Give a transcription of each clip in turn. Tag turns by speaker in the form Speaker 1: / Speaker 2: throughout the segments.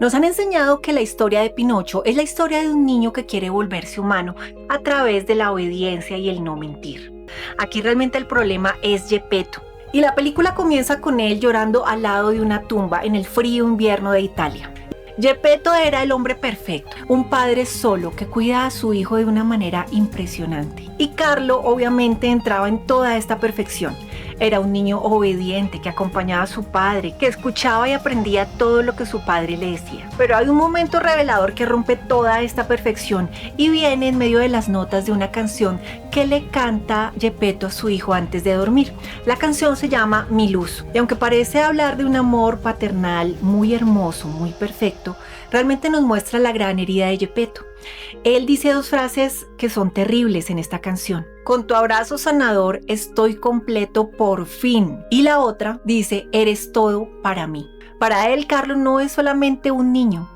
Speaker 1: Nos han enseñado que la historia de Pinocho es la historia de un niño que quiere volverse humano a través de la obediencia y el no mentir. Aquí realmente el problema es Geppetto. Y la película comienza con él llorando al lado de una tumba en el frío invierno de Italia. Geppetto era el hombre perfecto, un padre solo que cuida a su hijo de una manera impresionante. Y Carlo obviamente entraba en toda esta perfección. Era un niño obediente que acompañaba a su padre, que escuchaba y aprendía todo lo que su padre le decía. Pero hay un momento revelador que rompe toda esta perfección y viene en medio de las notas de una canción que le canta Geppetto a su hijo antes de dormir. La canción se llama Mi Luz, y aunque parece hablar de un amor paternal muy hermoso, muy perfecto, realmente nos muestra la gran herida de Geppetto. Él dice dos frases que son terribles en esta canción. Con tu abrazo sanador estoy completo por fin. Y la otra dice, eres todo para mí. Para él, Carlo no es solamente un niño,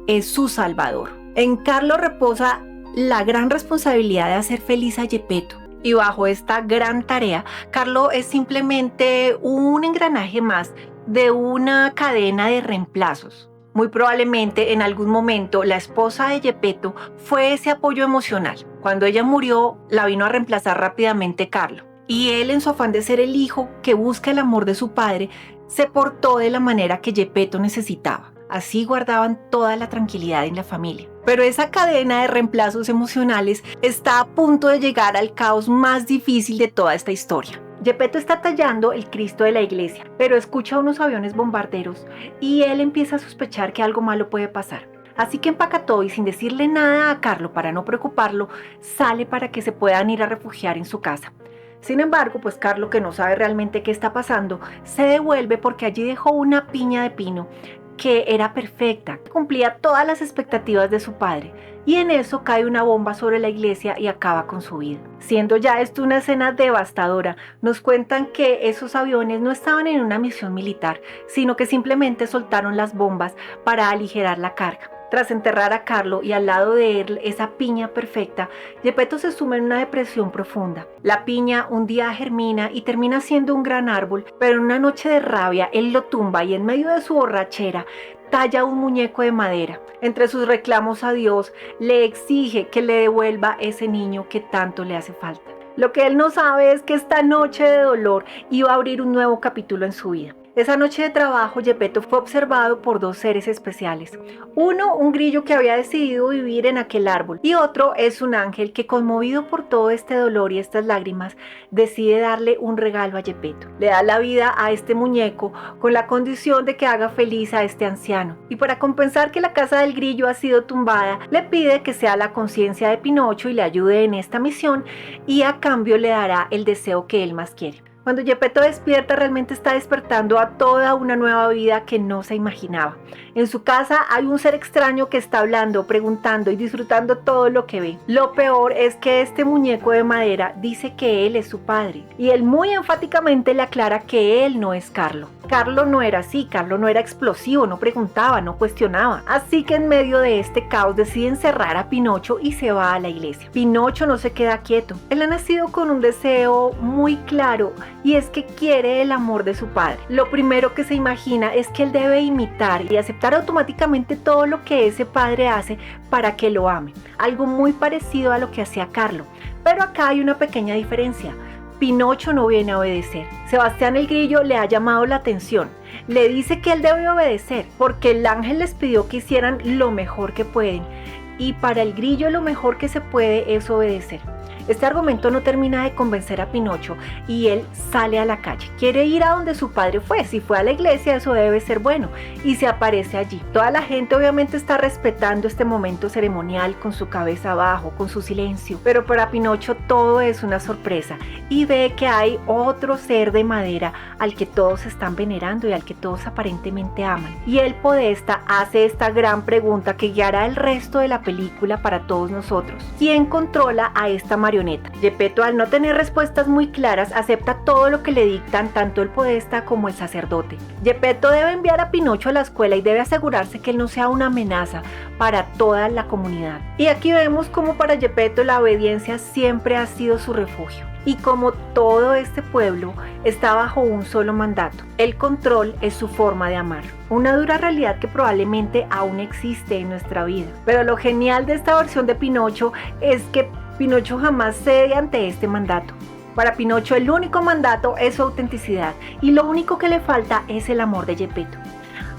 Speaker 1: es su salvador. En Carlo reposa la gran responsabilidad de hacer feliz a Geppetto. Y bajo esta gran tarea, Carlo es simplemente un engranaje más de una cadena de reemplazos. Muy probablemente en algún momento la esposa de Geppetto fue ese apoyo emocional. Cuando ella murió, la vino a reemplazar rápidamente Carlo. Y él, en su afán de ser el hijo que busca el amor de su padre, se portó de la manera que Geppetto necesitaba. Así guardaban toda la tranquilidad en la familia. Pero esa cadena de reemplazos emocionales está a punto de llegar al caos más difícil de toda esta historia. Geppetto está tallando el Cristo de la iglesia, pero escucha unos aviones bombarderos y él empieza a sospechar que algo malo puede pasar. Así que empaca todo y sin decirle nada a Carlo para no preocuparlo, sale para que se puedan ir a refugiar en su casa. Sin embargo, pues Carlo, que no sabe realmente qué está pasando, se devuelve porque allí dejó una piña de pino que era perfecta, que cumplía todas las expectativas de su padre. Y en eso cae una bomba sobre la iglesia y acaba con su vida. Siendo ya esto una escena devastadora, nos cuentan que esos aviones no estaban en una misión militar, sino que simplemente soltaron las bombas para aligerar la carga. Tras enterrar a Carlo y al lado de él esa piña perfecta, Geppetto se suma en una depresión profunda. La piña un día germina y termina siendo un gran árbol, pero en una noche de rabia él lo tumba y en medio de su borrachera talla un muñeco de madera. Entre sus reclamos a Dios, le exige que le devuelva ese niño que tanto le hace falta. Lo que él no sabe es que esta noche de dolor iba a abrir un nuevo capítulo en su vida. Esa noche de trabajo, Geppetto fue observado por dos seres especiales. Uno, un grillo que había decidido vivir en aquel árbol, y otro es un ángel que, conmovido por todo este dolor y estas lágrimas, decide darle un regalo a Geppetto. Le da la vida a este muñeco con la condición de que haga feliz a este anciano. Y para compensar que la casa del grillo ha sido tumbada, le pide que sea la conciencia de Pinocho y le ayude en esta misión, y a cambio le dará el deseo que él más quiere. Cuando Geppetto despierta, realmente está despertando a toda una nueva vida que no se imaginaba. En su casa hay un ser extraño que está hablando, preguntando y disfrutando todo lo que ve. Lo peor es que este muñeco de madera dice que él es su padre, y él muy enfáticamente le aclara que él no es Carlo. Carlo no era así, Carlo no era explosivo, no preguntaba, no cuestionaba. Así que en medio de este caos decide encerrar a Pinocho y se va a la iglesia. Pinocho no se queda quieto. Él ha nacido con un deseo muy claro, y es que quiere el amor de su padre. Lo primero que se imagina es que él debe imitar y aceptar automáticamente todo lo que ese padre hace para que lo ame. Algo muy parecido a lo que hacía Carlo. Pero acá hay una pequeña diferencia. Pinocho no viene a obedecer. Sebastián el Grillo le ha llamado la atención. Le dice que él debe obedecer porque el ángel les pidió que hicieran lo mejor que pueden. Y para el grillo lo mejor que se puede es obedecer. Este argumento no termina de convencer a Pinocho y él sale a la calle. Quiere ir a donde su padre fue. Si fue a la iglesia, eso debe ser bueno. Y se aparece allí. Toda la gente obviamente está respetando este momento ceremonial con su cabeza abajo, con su silencio. Pero para Pinocho todo es una sorpresa y ve que hay otro ser de madera al que todos están venerando y al que todos aparentemente aman. Y el podesta hace esta gran pregunta que guiará el resto de la película para todos nosotros. ¿Quién controla a esta marioneta? Geppetto, al no tener respuestas muy claras, acepta todo lo que le dictan tanto el podesta como el sacerdote. Geppetto debe enviar a Pinocho a la escuela y debe asegurarse que él no sea una amenaza para toda la comunidad. Y aquí vemos cómo para Geppetto la obediencia siempre ha sido su refugio. Y como todo este pueblo está bajo un solo mandato, el control es su forma de amar. Una dura realidad que probablemente aún existe en nuestra vida. Pero lo genial de esta versión de Pinocho es que Pinocho jamás cede ante este mandato. Para Pinocho el único mandato es su autenticidad y lo único que le falta es el amor de Geppetto.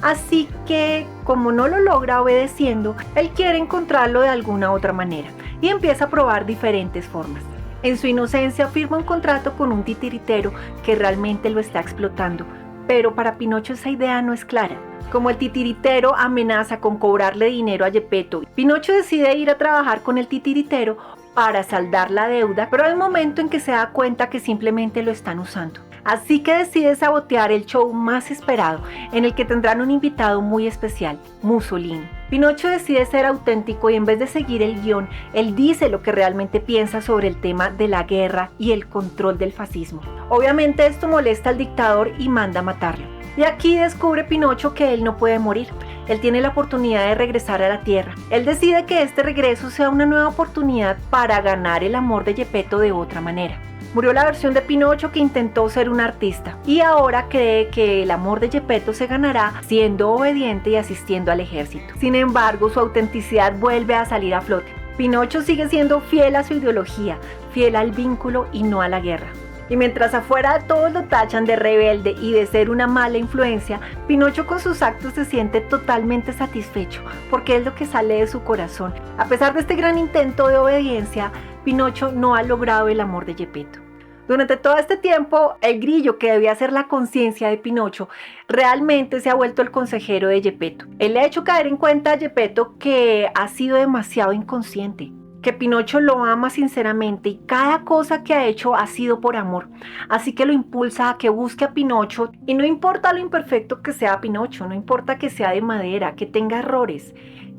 Speaker 1: Así que, como no lo logra obedeciendo, él quiere encontrarlo de alguna otra manera y empieza a probar diferentes formas. En su inocencia firma un contrato con un titiritero que realmente lo está explotando, pero para Pinocho esa idea no es clara. Como el titiritero amenaza con cobrarle dinero a Geppetto, Pinocho decide ir a trabajar con el titiritero para saldar la deuda, pero hay un momento en que se da cuenta que simplemente lo están usando. Así que decide sabotear el show más esperado, en el que tendrán un invitado muy especial, Mussolini. Pinocho decide ser auténtico y en vez de seguir el guión, él dice lo que realmente piensa sobre el tema de la guerra y el control del fascismo. Obviamente esto molesta al dictador y manda a matarlo. Y aquí descubre Pinocho que él no puede morir. Él tiene la oportunidad de regresar a la tierra. Él decide que este regreso sea una nueva oportunidad para ganar el amor de Geppetto de otra manera. Murió la versión de Pinocho que intentó ser un artista y ahora cree que el amor de Geppetto se ganará siendo obediente y asistiendo al ejército. Sin embargo, su autenticidad vuelve a salir a flote. Pinocho sigue siendo fiel a su ideología, fiel al vínculo y no a la guerra. Y mientras afuera todos lo tachan de rebelde y de ser una mala influencia, Pinocho con sus actos se siente totalmente satisfecho porque es lo que sale de su corazón. A pesar de este gran intento de obediencia, Pinocho no ha logrado el amor de Geppetto. Durante todo este tiempo, el grillo, que debía ser la conciencia de Pinocho, realmente se ha vuelto el consejero de Geppetto. Él le ha hecho caer en cuenta a Geppetto que ha sido demasiado inconsciente, que Pinocho lo ama sinceramente y cada cosa que ha hecho ha sido por amor. Así que lo impulsa a que busque a Pinocho y no importa lo imperfecto que sea Pinocho, no importa que sea de madera, que tenga errores,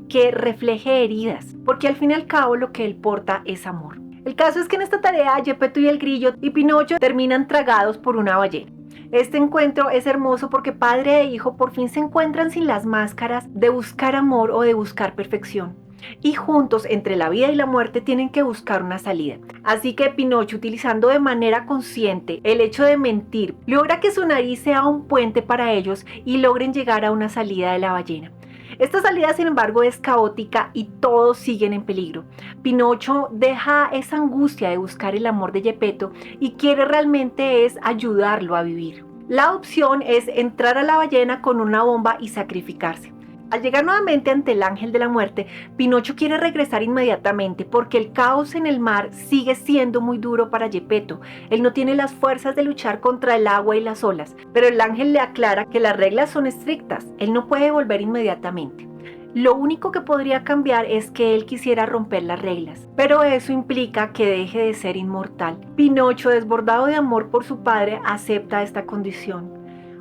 Speaker 1: que refleje heridas, porque al fin y al cabo lo que él porta es amor. El caso es que en esta tarea Geppetto y el grillo y Pinocho terminan tragados por una ballena. Este encuentro es hermoso porque padre e hijo por fin se encuentran sin las máscaras de buscar amor o de buscar perfección. Y juntos, entre la vida y la muerte, tienen que buscar una salida. Así que Pinocho, utilizando de manera consciente el hecho de mentir, logra que su nariz sea un puente para ellos y logren llegar a una salida de la ballena. Esta salida, sin embargo, es caótica y todos siguen en peligro. Pinocho deja esa angustia de buscar el amor de Geppetto y quiere realmente es ayudarlo a vivir. La opción es entrar a la ballena con una bomba y sacrificarse. Al llegar nuevamente ante el ángel de la muerte, Pinocho quiere regresar inmediatamente porque el caos en el mar sigue siendo muy duro para Geppetto. Él no tiene las fuerzas de luchar contra el agua y las olas, pero el ángel le aclara que las reglas son estrictas. Él no puede volver inmediatamente. Lo único que podría cambiar es que él quisiera romper las reglas, pero eso implica que deje de ser inmortal. Pinocho, desbordado de amor por su padre, acepta esta condición.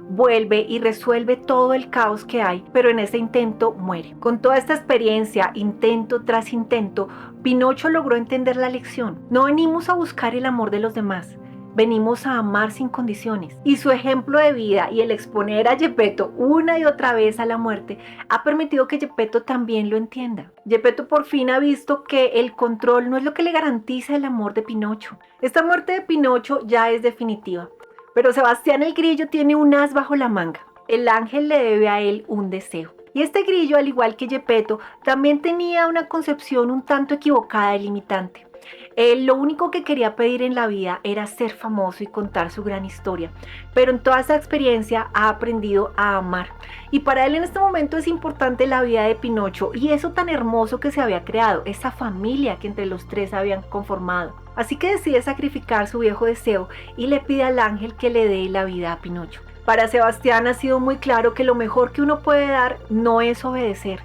Speaker 1: Vuelve y resuelve todo el caos que hay, pero en ese intento muere. Con toda esta experiencia, intento tras intento, Pinocho logró entender la lección. No venimos a buscar el amor de los demás, venimos a amar sin condiciones. Y su ejemplo de vida y el exponer a Geppetto una y otra vez a la muerte ha permitido que Geppetto también lo entienda. Geppetto por fin ha visto que el control no es lo que le garantiza el amor de Pinocho. Esta muerte de Pinocho ya es definitiva. Pero Sebastián el grillo tiene un as bajo la manga. El ángel le debe a él un deseo. Y este grillo, al igual que Geppetto, también tenía una concepción un tanto equivocada y limitante. Él lo único que quería pedir en la vida era ser famoso y contar su gran historia, pero en toda esa experiencia ha aprendido a amar. Y para él en este momento es importante la vida de Pinocho y eso tan hermoso que se había creado, esa familia que entre los tres habían conformado. Así que decide sacrificar su viejo deseo y le pide al ángel que le dé la vida a Pinocho. Para Sebastián ha sido muy claro que lo mejor que uno puede dar no es obedecer,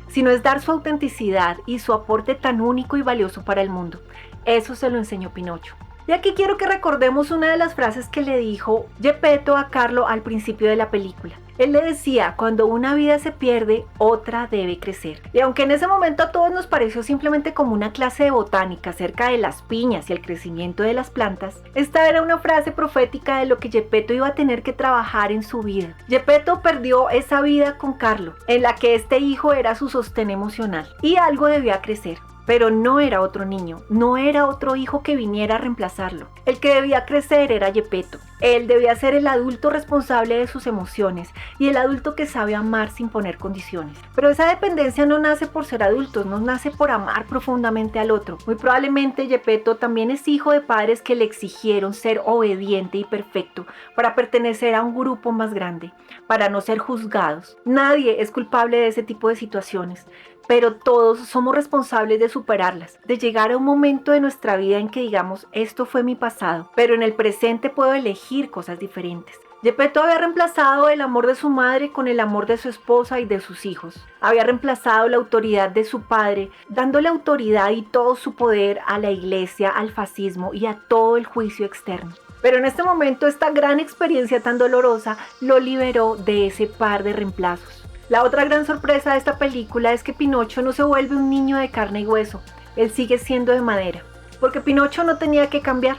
Speaker 1: sino es dar su autenticidad y su aporte tan único y valioso para el mundo. Eso se lo enseñó Pinocho. Y aquí quiero que recordemos una de las frases que le dijo Geppetto a Carlo al principio de la película. Él le decía, cuando una vida se pierde, otra debe crecer. Y aunque en ese momento a todos nos pareció simplemente como una clase de botánica acerca de las piñas y el crecimiento de las plantas, esta era una frase profética de lo que Geppetto iba a tener que trabajar en su vida. Geppetto perdió esa vida con Carlo, en la que este hijo era su sostén emocional, y algo debía crecer. pero no era otro niño, no era otro hijo que viniera a reemplazarlo. El que debía crecer era Gepetto. Él debía ser el adulto responsable de sus emociones y el adulto que sabe amar sin poner condiciones. Pero esa dependencia no nace por ser adultos, no nace por amar profundamente al otro. Muy probablemente Gepetto también es hijo de padres que le exigieron ser obediente y perfecto para pertenecer a un grupo más grande, para no ser juzgados. Nadie es culpable de ese tipo de situaciones, pero todos somos responsables de superarlas, de llegar a un momento de nuestra vida en que digamos, esto fue mi pasado, pero en el presente puedo elegir cosas diferentes. Gepetto había reemplazado el amor de su madre con el amor de su esposa y de sus hijos. Había reemplazado la autoridad de su padre, dándole autoridad y todo su poder a la iglesia, al fascismo y a todo el juicio externo. Pero en este momento esta gran experiencia tan dolorosa lo liberó de ese par de reemplazos. La otra gran sorpresa de esta película es que Pinocho no se vuelve un niño de carne y hueso, él sigue siendo de madera, porque Pinocho no tenía que cambiar,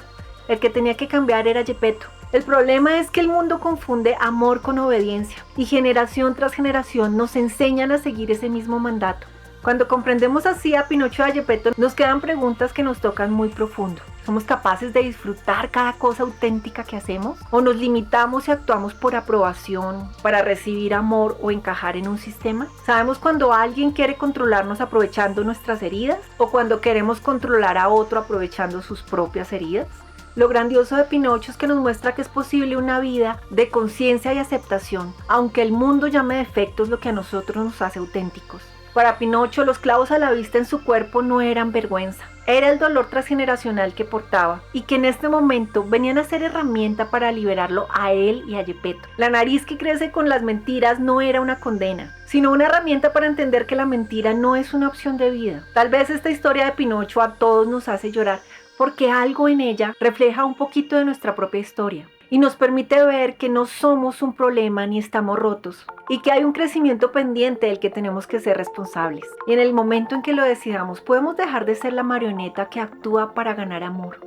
Speaker 1: el que tenía que cambiar era Gepetto. El problema es que el mundo confunde amor con obediencia y generación tras generación nos enseñan a seguir ese mismo mandato. Cuando comprendemos así a Pinocho y a Gepetto, nos quedan preguntas que nos tocan muy profundo. ¿Somos capaces de disfrutar cada cosa auténtica que hacemos? ¿O nos limitamos y actuamos por aprobación, para recibir amor o encajar en un sistema? ¿Sabemos cuando alguien quiere controlarnos aprovechando nuestras heridas? ¿O cuando queremos controlar a otro aprovechando sus propias heridas? Lo grandioso de Pinocho es que nos muestra que es posible una vida de conciencia y aceptación, aunque el mundo llame defectos lo que a nosotros nos hace auténticos. Para Pinocho, los clavos a la vista en su cuerpo no eran vergüenza, era el dolor transgeneracional que portaba y que en este momento venían a ser herramienta para liberarlo a él y a Gepetto. La nariz que crece con las mentiras no era una condena, sino una herramienta para entender que la mentira no es una opción de vida. Tal vez esta historia de Pinocho a todos nos hace llorar, porque algo en ella refleja un poquito de nuestra propia historia y nos permite ver que no somos un problema ni estamos rotos y que hay un crecimiento pendiente del que tenemos que ser responsables. Y en el momento en que lo decidamos, podemos dejar de ser la marioneta que actúa para ganar amor.